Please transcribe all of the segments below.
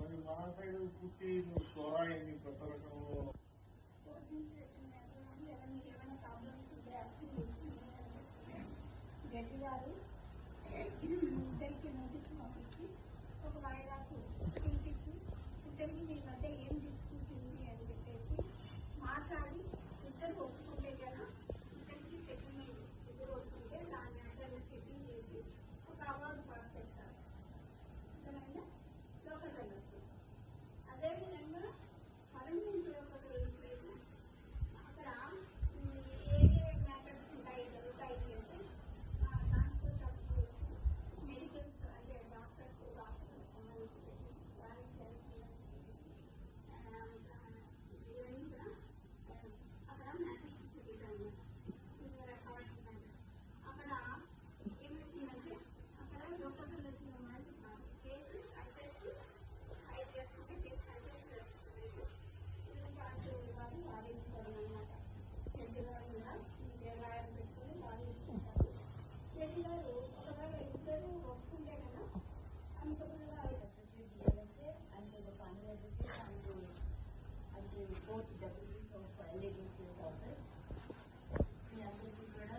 మరి మా సైడ్ పుట్టి నువ్వు సోరాయి కొత్త రకంలో జడ్జి గారు ఇద్దరికి నోటీస్ పంపించి ఒక వాయిదాకు పిలిపించి ఇద్దరికి మీ మధ్య ఏం తీసుకుంటుంది అని చెప్పేసి మాట్లాడి ఇద్దరు ఒప్పుకుంటే కదా ఇద్దరికి సెటిల్మెంట్ ఇద్దరు ఒప్పుకుంటే దాన్ని అందరూ సెటిల్ చేసి ఒక అవార్డు పాస్ చేస్తారు లోకల్ వెళ్ళచ్చు. అదేవిధంగా పర్మనెంట్ లోకల్ వెళ్ళట్లేదు. అక్కడ ఏ ఏ మ్యాటర్స్ ఉంటాయి జరుగుతాయి అంటే ట్రాన్స్పోర్ట్ ఆఫ్ మెడికల్స్ అంటే డాక్టర్స్ సంబంధించి ఇవన్నీ కూడా అక్కడ మ్యాటర్స్ జరుగుతాయి. అక్కడ ఏమవుతుందంటే అక్కడ లోకల్ కేసు ఐపీఎస్ ఉంటే కేసు వారు వాదించుకోవడం అనమాట. జడ్జి గారు కూడా దేవాలయం పెట్టుకొని వాదించుకుంటారు. జడ్జి గారు ఒకవేళ ఇద్దరు ఒప్పుకుంటే కదా అమికబుల్గా both deputies of LADCS office. మీ అందరికీ కూడా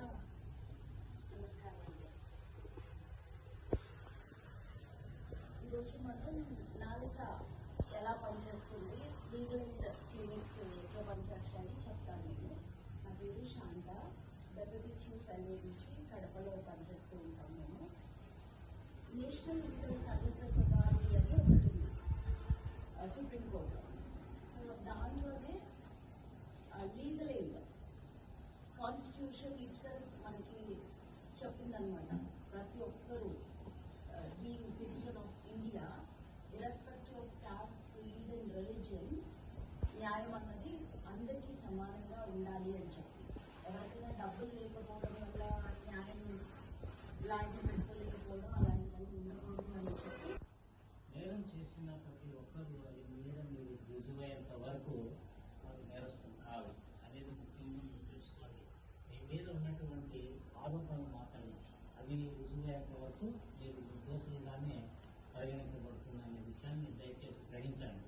నమస్కారం అండి. ఈరోజు మనం నాలిసా ఎలా పనిచేస్తుంది, లీగల్ క్లినిక్స్ ఎట్లా పనిచేస్తాయని చెప్తాను. నేను నా పేరు శాంత, డెప్యూటీ చీఫ్ LADC కడపలో పనిచేస్తూ ఉంటాం. మేము నేషనల్ లీగల్ సర్వీసెస్ అథారిటీ అని ఒకటి ఉంది సుప్రీంకోర్టు. సో దానిలోనే లీగల్ ఎయిడ్ కాన్స్టిట్యూషన్ ఇట్సెల్ఫ్ మనకి చెప్పిందనమాట. ప్రతి ఒక్కరూ being citizen of India irrespective of cost, creed and religion, న్యాయం అన్నది అందరికీ సమానంగా ఉండాలి అని చెప్పి, ఎవరికైనా డబ్బులు లేకపోవడం వల్ల న్యాయం ఇలాంటి పెట్టుకోలేకపోవడం అలాంటివన్నీ ఉండకూడదు అని చెప్పి నేరం చేసిన ప్రతి ఒక్కరు అది నేరం మీరు రుజువయ్యేంత వరకు వారు నేరస్తులు కాదు అనేది ముఖ్యంగా మీరు తెలుసుకోవాలి. మీ మీద ఉన్నటువంటి ఆరోపణలు మాత్రమే అవి రుజువయ్యేంత వరకు మీరు నిర్దోషులుగానే పరిగణించబడుతుందనే విషయాన్ని దయచేసి గ్రహించండి.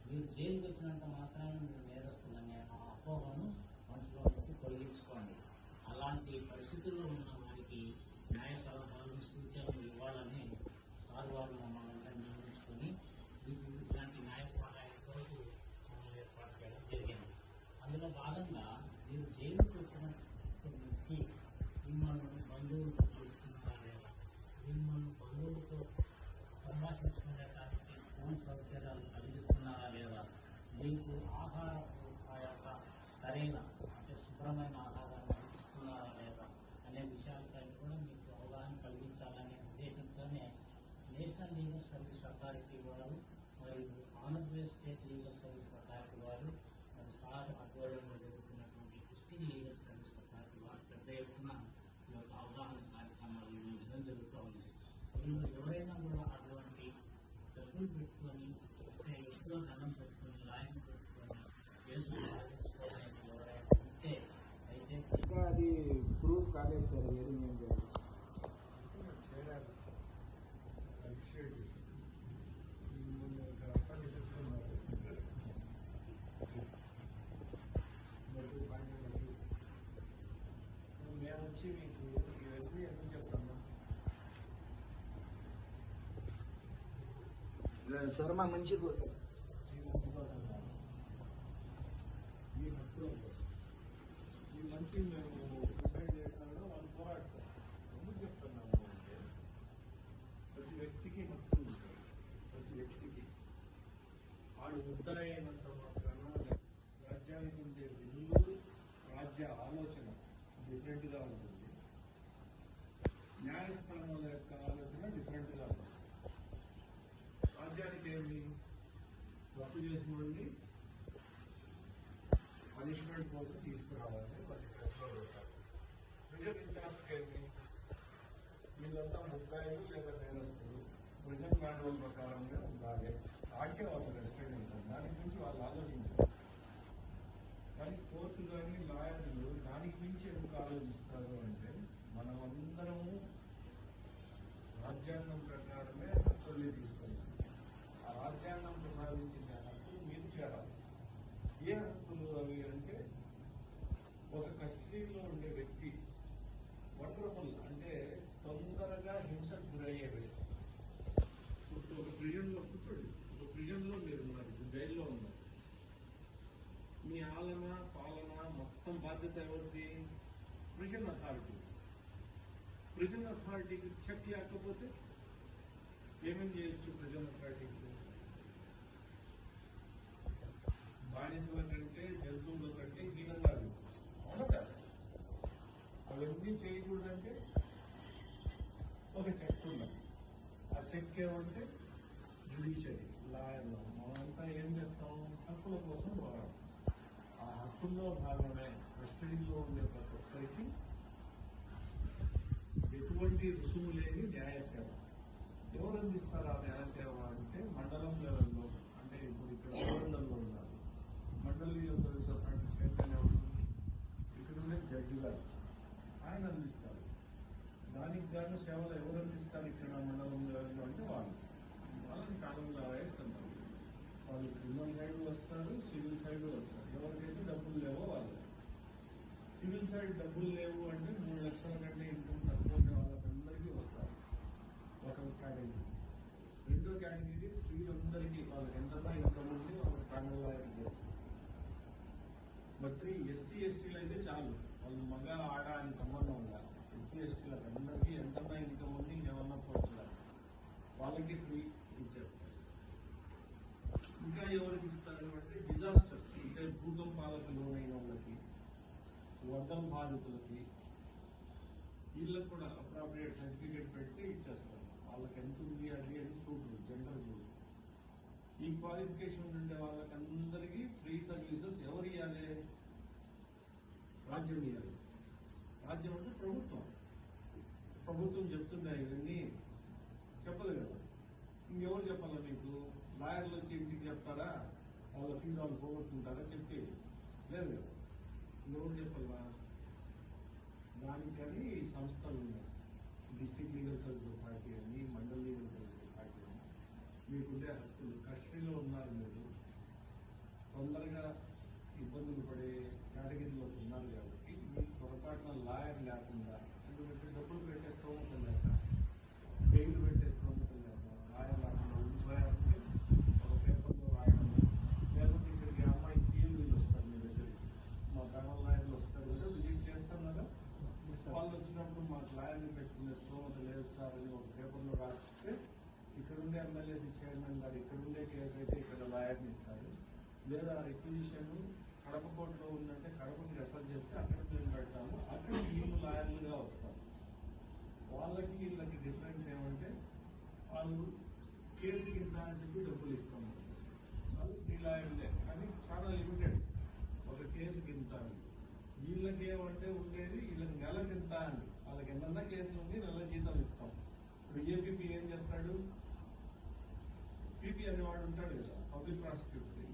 మీరు జైలుకి వచ్చినంత మాత్రాన మీరు నేరస్తులనే ఆ అపోహను మనసులో నుంచి తొలగించుకోండి. అలాంటి పరిస్థితుల్లో ఉన్న వారికి న్యాయ సలహాలు, సూచనలు ఇవ్వాలని సార్ వారు మమ్మల్ని నియమించుకొని మీకు ఇలాంటి న్యాయ సహాయం కొరకు మమ్మల్ని ఏర్పాటు చేయడం జరిగింది. అందులో భాగంగా మీరు జైలుకి వచ్చినప్పటి నుంచి మిమ్మల్ని బంధువులతో కలుస్తున్నారా లేదా, మిమ్మల్ని బంధువులతో సంభాషించుకునేటానికి ఫోన్ సౌకర్యాలు కలిగిస్తున్నారా లేదా, మీకు ఆహారపు సరైన అంటే శుభ్రమైన ఆహారాన్ని అందిస్తున్నారా లేదా అనే విషయాలపై కూడా మీకు అవగాహన కలిగించాలనే ఉద్దేశంతోనే నేషనల్ లీగల్ సర్వీస్ అథారిటీ వారు మరియు Andhra Pradesh state legal service authority వారు మరి సార్ ఆధ్వర్యంలో జరుగుతున్నటువంటి డిస్ట్రిక్ట్ లీగల్ సర్వీస్ అథారిటీ వారు పెద్ద ఎత్తున ఈ యొక్క అవగాహన కార్యక్రమాలు నిర్వహించడం జరుగుతూ ఉంది. వీళ్ళు ఎవరైనా కూడా అటువంటి డబ్బులు పెట్టుకొని అంటే ఎక్కువ ధనం పెట్టుకొని లాయన్ పెట్టుకొని కేసులు సాధించుకోవడానికి ఎవరైనా ఉంటే అయితే ఇంకా అది ప్రూఫ్ కాలేదు సార్. వేరే ఏం చేయాలి? సార్ మా మంచి కోసం ఈ మంచి కోసం కాదు. ఈ హక్కుల కోసం. ఈ మంచి మేము డిసైడ్ చేసినాడు వాళ్ళు పోరాడతారు. ఎందుకు చెప్తున్నాము అంటే ప్రతి వ్యక్తికి హక్కులు ఉంటాయి. ప్రతి వ్యక్తికి వాడు ముద్దాయినంత మాత్రాన రాజ్యానికి ఉండే విలువలు రాజ్య ఆలోచన డిఫరెంట్గా ఉంటుంది. న్యాయస్థానాల యొక్క ఆలోచన డిఫరెంట్గా ఉంటుంది. రాజ్యానికి ఏమి తప్పు చేసిన వాడిని పనిష్మెంట్ కోసం తీసుకురావాలి, వాటి కేసులో పెట్టాలి. ప్రిజన్ ఇన్ఛార్జ్కి ఏమి వీళ్ళంతా ముద్దాయిలు లేదా నేరస్తులు ప్రిజన్ మాన్యువల్ ప్రకారంగా ఉండాలి. ఆకే వాళ్ళు రెస్ట్రిక్ట్ ఉంటారు. దాని గురించి వాళ్ళు ఆలోచించారు. కానీ కోర్టు కానీ లాయర్లు దానికి మించి ఎందుకు ఆలోచిస్తారు అంటే మనమందరము రాజ్యాంగం ప్రకారమే హక్కుల్ని తీసుకుంటాం. ఆ రాజ్యాంగం ప్రసాదించిన హక్కులు మీరు చేరాలి. ఏ హక్కులు అవి అంటే ఒక కస్టడీలో ఉండే వ్యక్తి వండర్ఫుల్ అంటే తొందరగా హింసకు గురయ్యే వ్యక్తి. ఇప్పుడు ఒక ప్రిజన్లో కూర్చోండి. ఒక ప్రిజన్లో మీరు ఉన్నారు, జైల్లో ఉన్నారు. మీ ఆలన పాలన మొత్తం బాధ్యత ఎవరిది? Prison authority. ప్రిజన్ అథారిటీకి చెక్ లేకపోతే ఏమేం చేయొచ్చు? ప్రిజన్ అథారిటీకి బానిసల కంటే జంతువుల కంటే హీనంగా అవునా కదా? అవన్నీ చేయకూడదంటే ఒక చెక్ ఉండాలి. ఆ చెక్ ఏమంటే జ్యుడిషియరీ, లాయర్లు. మనమంతా ఏం చేస్తాం? హక్కుల కోసం పోరాడతాం. ఆ హక్కుల్లో భాగమే కస్టడీలో ఉండే ప్రతి ఒక్కరికి ఎటువంటి రుసుము లేని న్యాయసేవ. ఎవరు అందిస్తారు ఆ న్యాయసేవ అంటే మండలం లెవెల్లో. అంటే ఇప్పుడు ఇక్కడ గవర్నర్లో ఉన్నారు, mandal legal service authority chairman ఎవరు? ఇక్కడ ఉండే జడ్జి గారు, ఆయన అందిస్తారు. దానికి గాను సేవలు ఎవరు అందిస్తారు ఇక్కడ మండలం లెవెల్లో అంటే వాళ్ళని కాలం లాయర్స్ అంటారు. వాళ్ళు క్రిమినల్ సైడ్ వస్తారు, సివిల్ సైడ్ వస్తారు. ఎవరికైతే డబ్బులు లేవో వాళ్ళు. సివిల్ సైడ్ డబ్బులు లేవు అంటే 3 లక్షల కంటే ఇన్కమ్ తక్కువ ఉండే వాళ్ళకందరికీ వస్తారు ఒక కేటగిరీ. రెండో కేటగిరీ స్త్రీలందరికీ వాళ్ళకి ఎంతగా ఇన్కమ్ ఉంది వాళ్ళకి ప్యానల్ లాయర్ చేయొచ్చు. బట్ ఎస్సీ ఎస్టీలు అయితే చాలు, వాళ్ళు మగ ఆడ అని సంబంధం ఉండాలి. ఎస్సీ ఎస్టీలకు అందరికీ ఎంతగా ఇన్కమ్ ఉంది ఏమన్నా పోర్చున్నారు, వాళ్ళకి ఫ్రీ ఇచ్చేస్తారు. ఇంకా ఎవరికి ఇస్తారు అంటే డిజాస్టర్స్ అంటే భూకంపాలకు లోనైన వాళ్ళకి, వరదల బాధితులకి, వీళ్ళకి కూడా అప్రాప్రియేట్ సర్టిఫికేట్ పెట్టి ఇచ్చేస్తారు. వాళ్ళకి ఎంత ఉంది అది అని చూడరు, జెండర్ చూడరు. ఈ క్వాలిఫికేషన్ ఉండే వాళ్ళకి అందరికీ ఫ్రీ సర్వీసెస్ ఎవరు ఇవ్వాలి? రాజ్యం ఇవ్వాలి. రాజ్యం అంటే ప్రభుత్వం. ప్రభుత్వం చెప్తుందా ఇవన్నీ? చెప్పదు కదా. ఇంకెవరు చెప్పాలా మీకు? లాయర్లు వచ్చి ఇంటికి చెప్తారా? వాళ్ళ ఫీజు వాళ్ళు పోగొట్టుకుంటారా? చెప్పి లేదు కదా. ఇంకెవరు చెప్పాలా? దానికని ఈ సంస్థలు ఉన్నాయి. డిస్ట్రిక్ట్ లీగల్ సర్వీస్ అథారిటీ అని, మండల్ లీగల్ సర్వీస్ అథారిటీ అని. మీకుండే హక్కులు. కస్టడీలో ఉన్నారు మీరు, తొందరగా ఇబ్బందులు పడే కేటగిరీలో ఉన్నారు కాబట్టి మీకు పొరపాటున లాయర్ లేకుండా, ఎందుకంటే డబ్బులు పెట్టేసుకోవటం లేక, బెయిల్ పెట్టేసుకోవటం లేక, లాయర్ లేకుండా ఉండిపోయారంటే ఒక పేపర్లో రాయడం, లేకపోతే ఇక్కడికి అమ్మాయి కీలు వీళ్ళు వస్తారు మీ దగ్గరికి, మా ప్యానల్ లాయర్లు వస్తారు కదా, విజిట్ చేస్తాం కదా. వాళ్ళు వచ్చినప్పుడు మాకు లాయర్ని పెట్టుకునే స్తోమత లేదు సార్ అని ఒక పేపర్లో రాస్తే ఇక్కడుండే ఎమ్మెల్యేసి చైర్మన్ గారు ఇక్కడుండే కేసు అయితే ఇక్కడ లాయర్ని ఇస్తారు. లేదా రిక్విజిషన్ కడప కోర్టులో ఉందంటే కడపకి రెఫర్ చేస్తే అక్కడ మేము పెడతాము, అక్కడ వీళ్ళు లాయర్లుగా వస్తారు. వాళ్ళకి వీళ్ళకి డిఫరెన్స్ ఏమంటే వాళ్ళు కేసుకి ఇంత అని చెప్పి డబ్బులు ఇస్తాము, వాళ్ళు ఫ్రీ లాయర్లే కానీ చాలా లిమిటెడ్. ఒక కేసుకి ఇంత అని. వీళ్ళకి ఏమంటే ఉండేది వీళ్ళకి నెలకి ఇంత అని. వాళ్ళకి ఎన్నన్నా కేసులు ఉండి నెల జీతం ఇస్తాం. ఇప్పుడు ఏపీపీ ఏం చేస్తాడు? పీపీ అనేవాడు ఉంటాడు కదా, పబ్లిక్ ప్రాసిక్యూటర్.